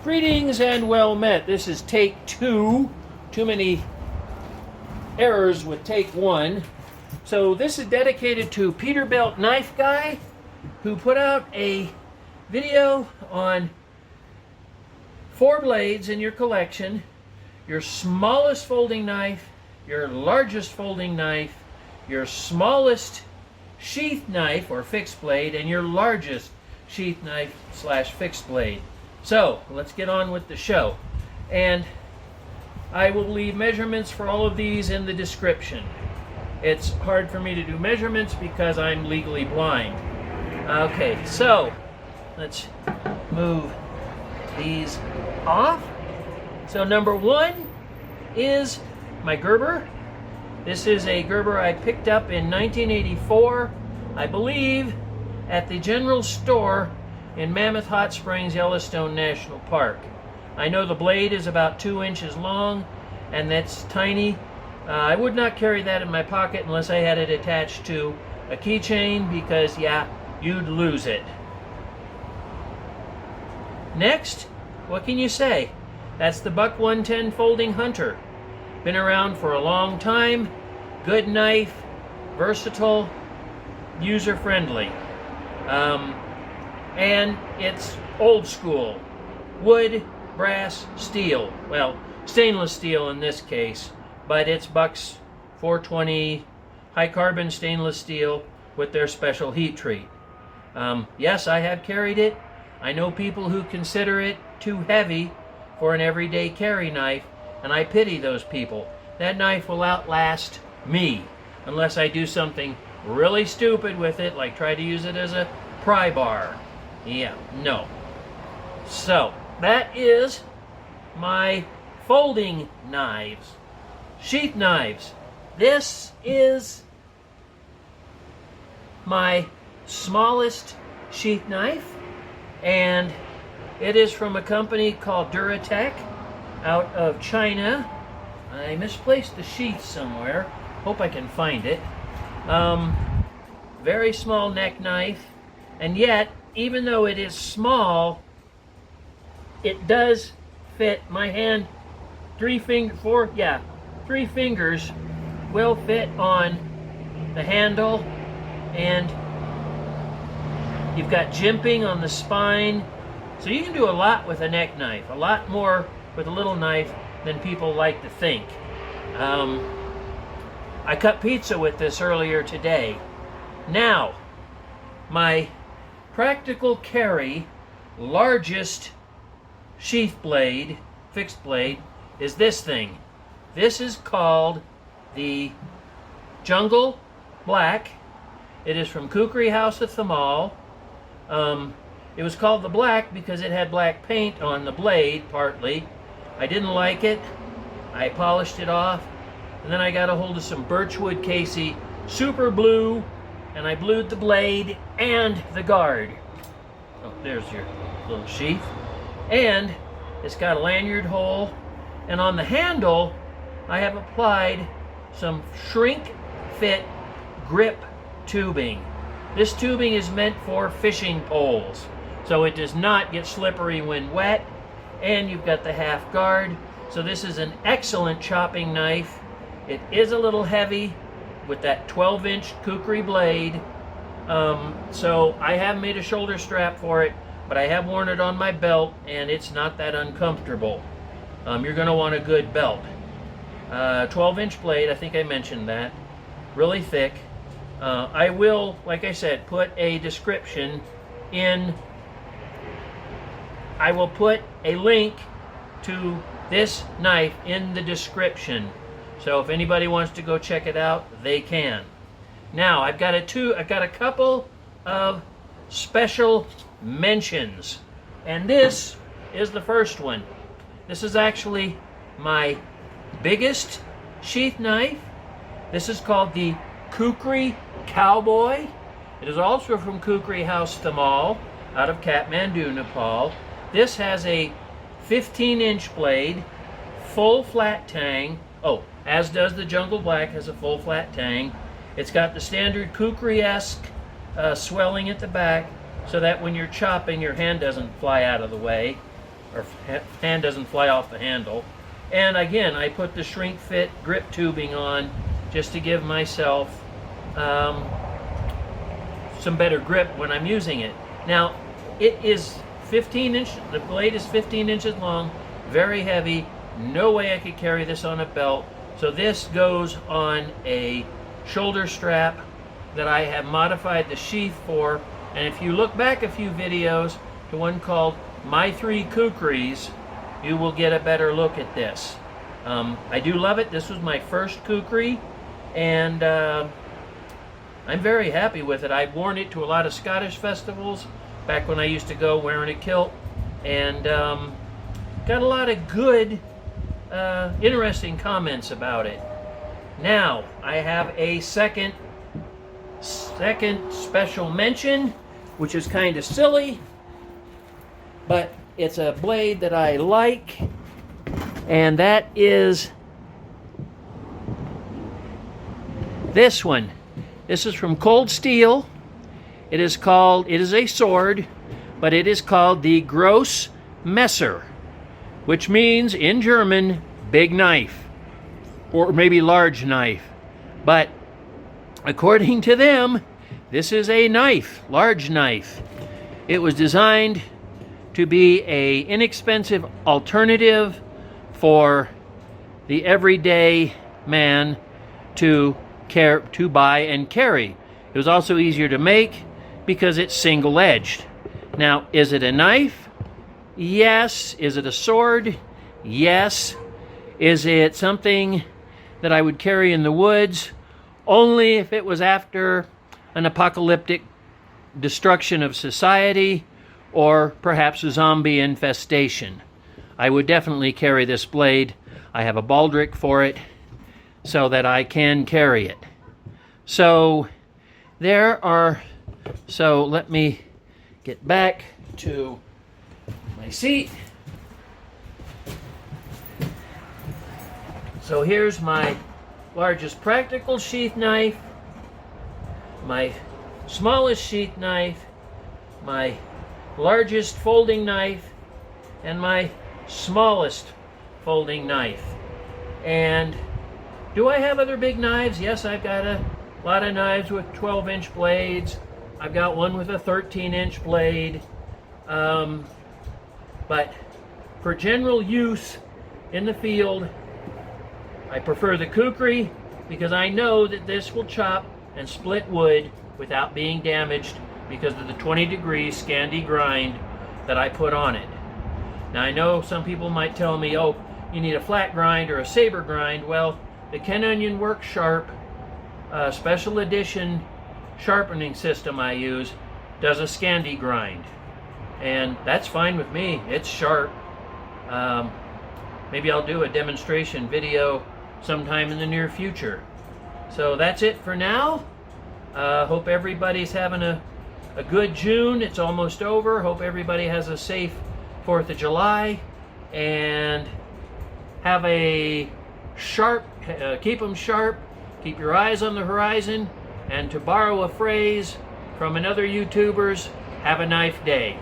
Greetings and well met. This is take two. Too many errors with take one. So this is dedicated to Peterbilt Knife Guy, who put out a video on 4 blades in your collection: your smallest folding knife, your largest folding knife, your smallest sheath knife or fixed blade, and your largest sheath knife / fixed blade. So let's get on with the show, and I will leave measurements for all of these in the description. It's hard for me to do measurements because I'm legally blind. Okay, so let's move these off. So number one is my Gerber. This is a Gerber I picked up in 1984, I believe, at the general store in Mammoth Hot Springs, Yellowstone National Park. I know the blade is about 2 inches long, and that's tiny. I would not carry that in my pocket unless I had it attached to a keychain, because yeah, you'd lose it. Next, what can you say? That's the Buck 110 Folding Hunter. Been around for a long time. Good knife, versatile, user-friendly. And it's old school. Wood, brass, steel. Well, stainless steel in this case, but it's Buck's 420 high carbon stainless steel with their special heat treat. Yes, I have carried it. I know people who consider it too heavy for an everyday carry knife, and I pity those people. That knife will outlast me unless I do something really stupid with it, like try to use it as a pry bar. Yeah, no. So that is my folding knives. Sheath knives. This is my smallest sheath knife, and it is from a company called Duratech out of China. I misplaced the sheath somewhere. Hope I can find it. Very small neck knife, and yet, even though it is small, it does fit my hand. 3 fingers will fit on the handle, and you've got jimping on the spine. So you can do a lot with a neck knife, a lot more with a little knife than people like to think. I cut pizza with this earlier today. Now, my practical carry largest sheath blade, fixed blade, is this thing. This is called the Jungle Black. It is from Kukri House of Thamel. It was called the Black because it had black paint on the blade, partly. I didn't like it. I polished it off, and then I got a hold of some Birchwood Casey Super Blue, and I blued the blade and the guard. Oh, there's your little sheath. And it's got a lanyard hole, and on the handle I have applied some shrink fit grip tubing. This tubing is meant for fishing poles, so it does not get slippery when wet, and you've got the half guard. So this is an excellent chopping knife. It is a little heavy with that 12-inch Kukri blade. So I have made a shoulder strap for it, but I have worn it on my belt, and it's not that uncomfortable. You're going to want a good belt. 12-inch blade, I think I mentioned that. Really thick. I will, like I said, put a description in. I will put a link to this knife in the description. So if anybody wants to go check it out, they can. Now, I've got a couple of special mentions, and this is the first one. This is actually my biggest sheath knife. This is called the Kukri Cowboy. It is also from Kukri House Thamel out of Kathmandu, Nepal. This has a 15-inch blade, full flat tang. Oh, as does the Jungle Black, has a full flat tang. It's got the standard Kukri-esque swelling at the back, so that when you're chopping, your hand doesn't fly out of the way. or hand doesn't fly off the handle. And again, I put the shrink fit grip tubing on just to give myself some better grip when I'm using it. Now, it is 15 inches, the blade is 15 inches long, very heavy. No way I could carry this on a belt. So this goes on a shoulder strap that I have modified the sheath for. And if you look back a few videos to one called My 3 Kukris, you will get a better look at this. I do love it. This was my first Kukri, and I'm very happy with it. I've worn it to a lot of Scottish festivals back when I used to go wearing a kilt, and got a lot of good, interesting comments about it. Now, I have a second special mention, which is kind of silly, but it's a blade that I like, and that is this one. This is from Cold Steel. It is a sword, but it is called the Gross Messer, which means in German, big knife, or maybe large knife. But according to them, this is a knife, large knife. It was designed to be an inexpensive alternative for the everyday man to buy and carry. It was also easier to make because it's single-edged. Now, is it a knife? Yes. Is it a sword? Yes. Is it something that I would carry in the woods? Only if it was after an apocalyptic destruction of society, or perhaps a zombie infestation. I would definitely carry this blade. I have a baldric for it so that I can carry it. So let me get back to my seat. So here's my largest practical sheath knife, my smallest sheath knife, my largest folding knife, and my smallest folding knife. And do I have other big knives? Yes, I've got a lot of knives with 12-inch blades. I've got one with a 13-inch blade. But for general use in the field, I prefer the Kukri because I know that this will chop and split wood without being damaged because of the 20 degrees Scandi grind that I put on it. Now, I know some people might tell me, oh, you need a flat grind or a saber grind. Well, the Ken Onion Work Sharp special edition sharpening system I use does a Scandi grind, and that's fine with me. It's sharp. Maybe I'll do a demonstration video sometime in the near future. So that's it for now. Hope everybody's having a good June. It's almost over. Hope everybody has a safe 4th of July, and have a sharp, keep them sharp, keep your eyes on the horizon, and to borrow a phrase from another YouTuber's, have a knife day.